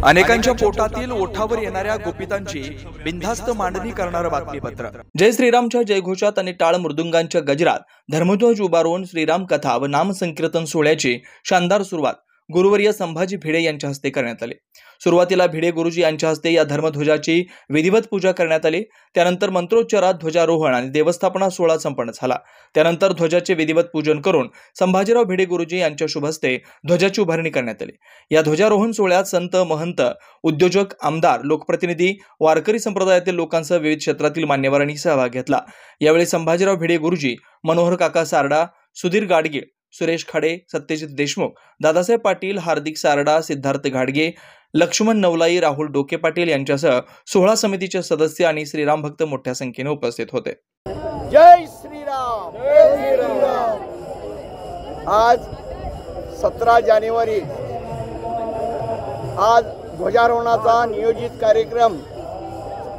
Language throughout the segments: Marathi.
अनेकांच्या पोटातील ओठावर येणाऱ्या गोपितांची बिनधास्त मांडणी करणारं बातमीपत्र। जय श्रीरामच्या जयघोषात आणि टाळ मृदुंगांच्या गजरात धर्मध्वज उभारून श्रीराम कथा व नाम संकीर्तन सोहळ्याची शानदार सुरुवात गुरुवर्य संभाजी भिडे यांच्या हस्ते करण्यात आली। सुरुवातीला भिडे गुरुजी यांच्या हस्ते या धर्मध्वजाची विधिवत पूजा करण्यात आली। त्यानंतर मंत्रोच्चारात ध्वजारोहण आणि देवस्थापना सोहळा संपन्न झाला। त्यानंतर ध्वजाचे विधिवत पूजन करून संभाजीराव भिडे गुरुजी यांच्या शुभ हस्ते ध्वजाची उभारणी करण्यात आली। या ध्वजारोहण सोहळ्यात संत, महंत, उद्योजक, आमदार, लोकप्रतिनिधी, वारकरी संप्रदायातील लोकांसह विविध क्षेत्रातील मान्यवरांनी सहभाग घेतला। यावेळी संभाजीराव भिडे गुरुजी, मनोहर काका सारडा, सुधीर गाडगे, सुरेश खाडे, सत्यजित देशमुख, दादासाहेब पाटील, हार्दिक सारडा, सिद्धार्थ घाडगे, लक्ष्मण नवलाई, राहुल डोके पाटील यांच्यासह सोहळा समितीचे सदस्य आणि श्रीराम भक्त मोठ्या संख्येने उपस्थित होते। जय श्रीराम, जय श्रीराम। आज 17 जानेवारी आज ध्वजारोहणाचा नियोजित कार्यक्रम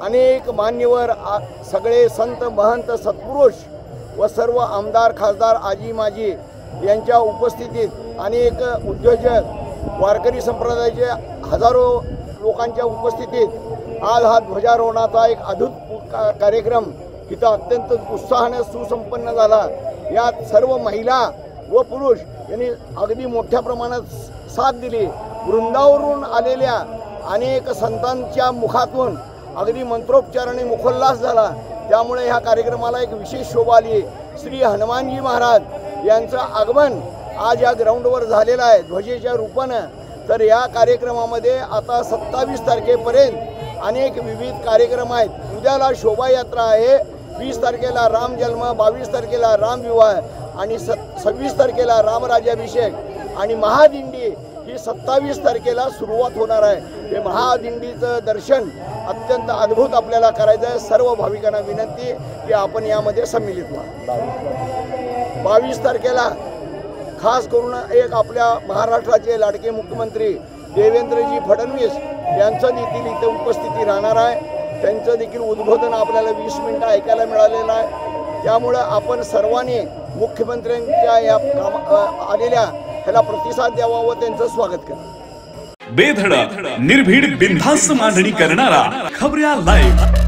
अनेक मान्यवर, सगळे संत, महंत, सत्पुरुष व सर्व आमदार, खासदार, आजी माजी यांच्या उपस्थितीत अनेक उद्योजक, वारकरी संप्रदायाचे हजारो लोकांच्या उपस्थितीत आज हा ध्वजारोहणाचा एक अद्भुत कार्यक्रम इथं अत्यंत उत्साहाने सुसंपन्न झाला। यात सर्व महिला व पुरुष यांनी अगदी मोठ्या प्रमाणात साथ दिली। वृंदावरून आलेल्या अनेक संतांच्या मुखातून अगदी मंत्रोच्चाराने मुखोल्लास झाला। त्यामुळे ह्या कार्यक्रमाला एक विशेष शोभा आली। श्री हनुमानजी महाराज यांचं आगमन आज या ग्राउंडवर झालेलं आहे ध्वजेच्या रूपानं। तर या कार्यक्रमामध्ये आता 27 तारखेपर्यंत अनेक विविध कार्यक्रम आहेत। उद्याला शोभायात्रा आहे, 20 तारखेला राम जन्म, 22 तारखेला राम विवाह आणि 26 तारखेला रामराज्याभिषेक आणि महादिंडी ही 27 तारखेला सुरुवात होणार आहे। हे महादिंडीचं दर्शन अत्यंत अद्भुत आपल्याला करायचं आहे। सर्व भाविकांना विनंती की आपण यामध्ये सम्मिलित व्हा। 22 तारखेला खास करून एक आपल्या महाराष्ट्राचे लाडके मुख्यमंत्री देवेंद्रजी फडणवीस यांचं देखील इथे उपस्थिती राहणार आहे। त्यांचं देखील उद्बोधन आपल्याला 20 मिनिटं ऐकायला मिळालेलं आहे। त्यामुळे आपण सर्वांनी मुख्यमंत्र्यांच्या या आलेल्या ह्याला प्रतिसाद द्यावा व त्यांचं स्वागत करा। बेधडक, निर्भीड, बिनधास्त मांडणी करणारा खबऱ्या लाईव्ह।